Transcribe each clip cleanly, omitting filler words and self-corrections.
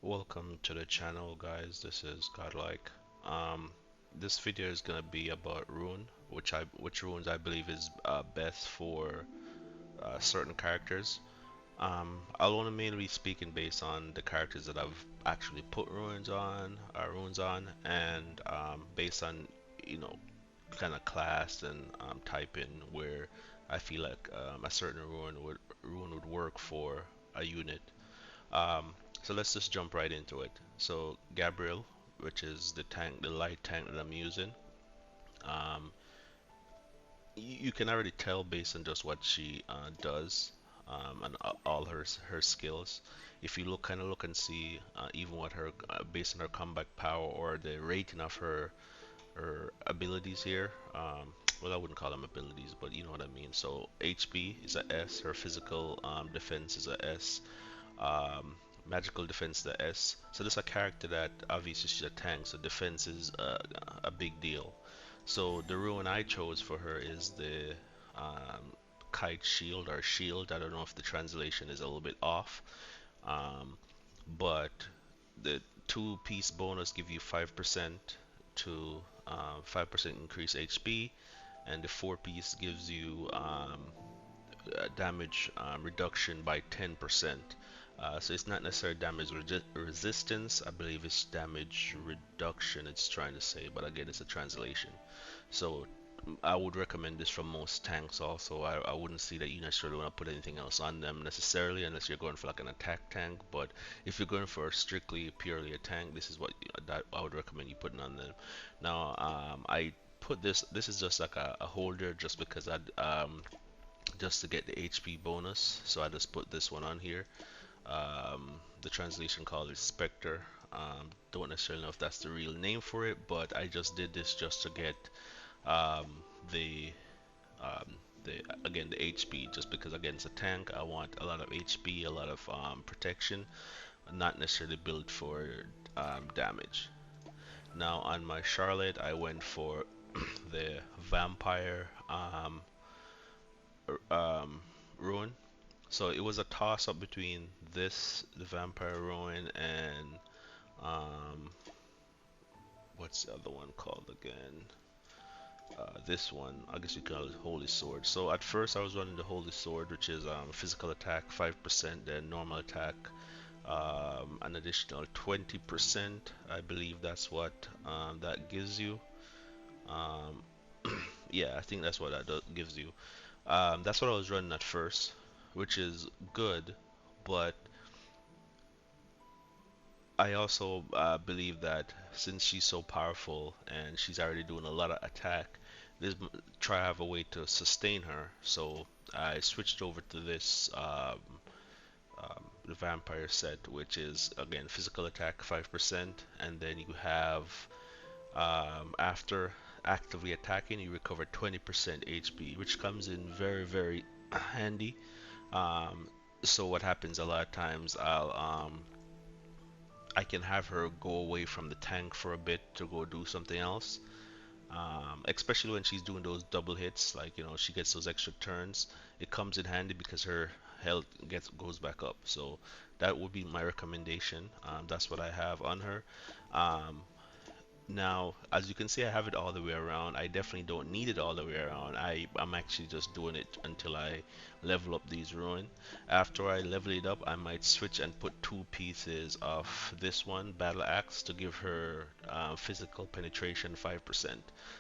Welcome to the channel, guys. This is Godlike. Um, this video is gonna be about rune, which runes I believe is best for certain characters. I'll only mainly be speaking based on the characters that I've actually put runes on, and based on you know kind of class and type in where I feel like a certain rune would work for a unit. Um, so let's just jump right into it. So Gabriel, which is the light tank that I'm using, um, you can already tell based on just what she does and all her skills. If you kind of look and see even what her based on her combat power or the rating of her abilities here. Well, I wouldn't call them abilities, but you know what I mean. So HP is a S, her physical defense is a S, um, magical defense the S. So this is a character that obviously she's a tank, so defense is a big deal. So the rune I chose for her is the kite shield or shield. I don't know if the translation is a little bit off, um, but the two-piece bonus give you 5% to 5% increase HP, and the four-piece gives you damage reduction by 10%. So it's not necessarily damage resistance. I believe it's damage reduction it's trying to say, but again, it's a translation. So I would recommend this for most tanks also. I wouldn't see that you necessarily want to put anything else on them necessarily unless you're going for like an attack tank. But if you're going for strictly purely a tank, this is what that I would recommend you putting on them. Now, I put this is just like a holder just because just to get the HP bonus. So I just put this one on here. The translation called is Spectre. Don't necessarily know if that's the real name for it, but I just did this just to get um, the um, the HP. Just because again it's a tank, I want a lot of HP, a lot of protection, not necessarily built for damage. Now on my Charlotte, I went for the vampire rune. So it was a toss up between the Vampire Ruin, and um, what's the other one called again? This one, I guess you call it Holy Sword. So at first I was running the Holy Sword, which is physical attack 5%, then normal attack an additional 20%. I believe that's what that gives you. Um, yeah, I think that's what that gives you. That's what I was running at first, which is good, but I also believe that since she's so powerful and she's already doing a lot of attack, this try to have a way to sustain her. So I switched over to this the vampire set, which is again physical attack 5%, and then you have after actively attacking, you recover 20% HP, which comes in very handy. Um, so what happens a lot of times, I can have her go away from the tank for a bit to go do something else. Especially when she's doing those double hits, like she gets those extra turns. It comes in handy because her health goes back up. So that would be my recommendation. That's what I have on her. Um, Now, as you can see, I have it all the way around. I definitely don't need it all the way around. I'm actually just doing it until I level up these ruin. After I level it up, I might switch and put two pieces of this one, Battle Axe, to give her physical penetration 5%.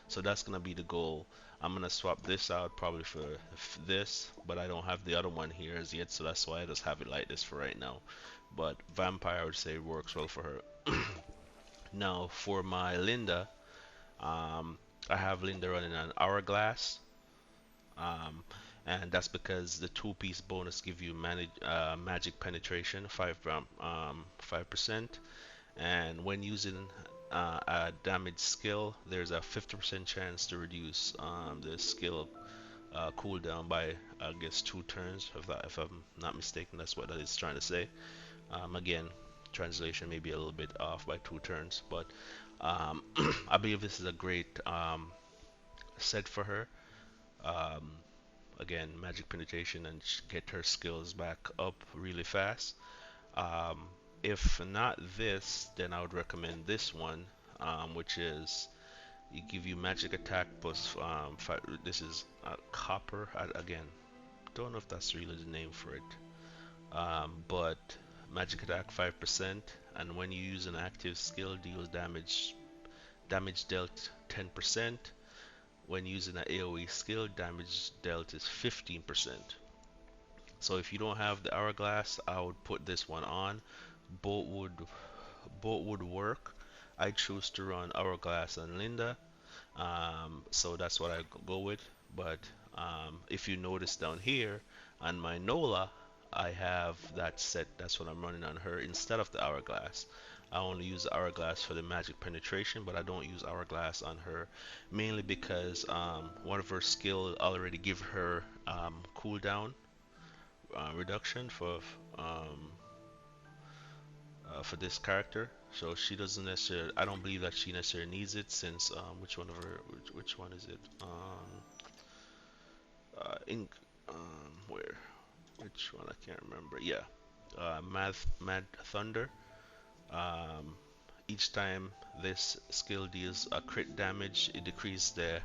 So that's gonna be the goal. I'm gonna swap this out probably for this, but I don't have the other one here as yet, so that's why I just have it like this for right now. But Vampire, I would say, works well for her. Now for my Linda, um, I have Linda running an hourglass, um, and that's because the two-piece bonus give you magic penetration 5%, and when using a damage skill, there's a 50% chance to reduce the skill cooldown by I guess 2 turns. If I'm not mistaken, that's what that is trying to say. Again, translation may be a little bit off by 2 turns, but um, I believe this is a great set for her. Um, Again, magic penetration and get her skills back up really fast. Um, If not this, then I would recommend this one, which is it give you magic attack plus five, this is copper. Again, don't know if that's really the name for it, but magic attack 5%, and when you use an active skill, deals damage dealt 10%. When using an AoE skill, damage dealt is 15%. So if you don't have the hourglass, I would put this one on. Both would both would work. I choose to run hourglass and Linda, so that's what I go with. But if you notice down here on my Nola, I have that set. That's what I'm running on her instead of the hourglass. I only use the hourglass for the magic penetration, but I don't use hourglass on her mainly because one of her skill already give her cooldown reduction for this character. So she doesn't necessarily. I don't believe that she necessarily needs it since which one of her which one is it? Ink. Where? Which one? I can't remember. Yeah. Mad Thunder. Um, each time this skill deals a crit damage, it decreases the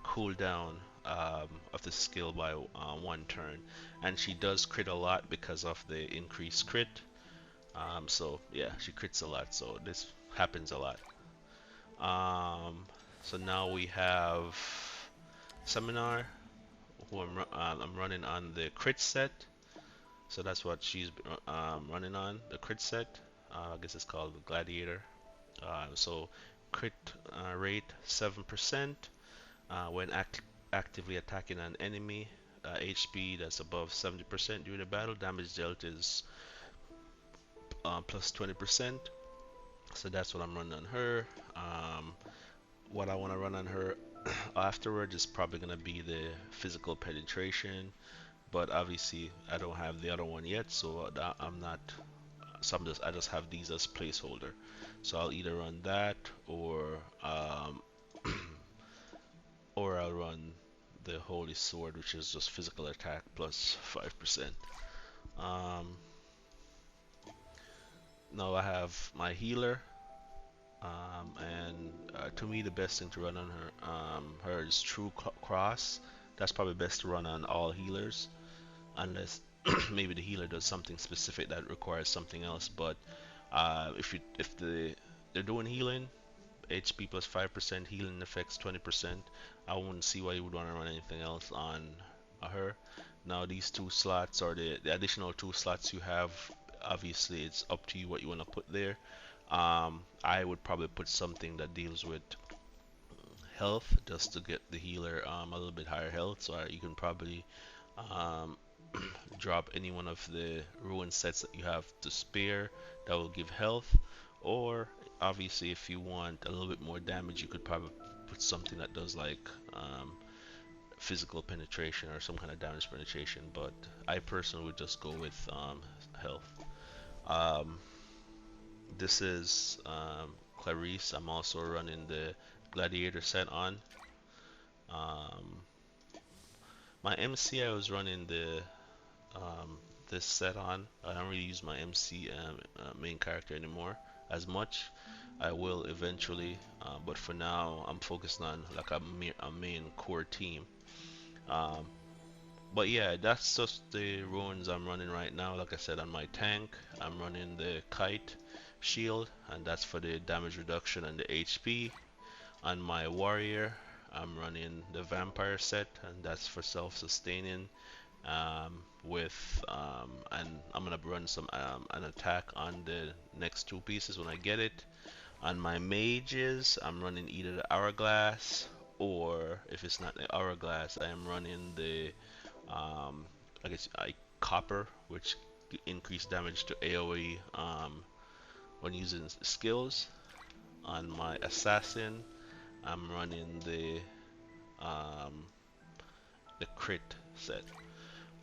cooldown of the skill by 1 turn, and she does crit a lot because of the increased crit. So yeah, she crits a lot. So this happens a lot. So now we have Seminar, who I'm running on the crit set. So that's what she's running on, the crit set. I guess it's called the Gladiator. So crit rate 7% when actively attacking an enemy. HP that's above 70% during the battle. Damage dealt is plus 20%. So that's what I'm running on her. What I want to run on her afterwards is probably going to be the physical penetration, but obviously I don't have the other one yet, so I'm not. I just have these as placeholder. So I'll either run that or I'll run the Holy Sword, which is just physical attack plus 5%. Um, Now I have my healer, and to me the best thing to run on her is True Cross. That's probably best to run on all healers, unless maybe the healer does something specific that requires something else. But if they're doing healing, HP plus 5%, healing effects 20%, I wouldn't see why you would want to run anything else on her. Now these two slots, or the additional two slots you have, obviously it's up to you what you want to put there. I would probably put something that deals with health, just to get the healer a little bit higher health. So you can probably um, drop any one of the ruin sets that you have to spare that will give health. Or obviously, if you want a little bit more damage, you could probably put something that does like physical penetration or some kind of damage penetration. But I personally would just go with health. Um, this is Clarice. I'm also running the Gladiator set on. Um, my MC, I was running the this set on. I don't really use my MC main character anymore as much. I will eventually, but for now I'm focused on like a main core team. Um, but yeah, that's just the runes I'm running right now. Like I said, on my tank, I'm running the kite shield, and that's for the damage reduction and the HP. On my warrior, I'm running the vampire set, and that's for self-sustaining. And I'm gonna run an attack on the next two pieces when I get it. On my mages, I'm running either the hourglass, or if it's not the hourglass, I am running the I guess copper, which increase damage to AoE when using skills. On my assassin, I'm running um, the crit set.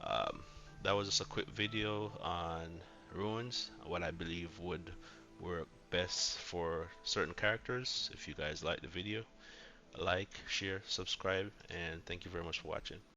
Um, that was just a quick video on runes, what I believe would work best for certain characters. If you guys like the video, like, share, subscribe, and thank you very much for watching.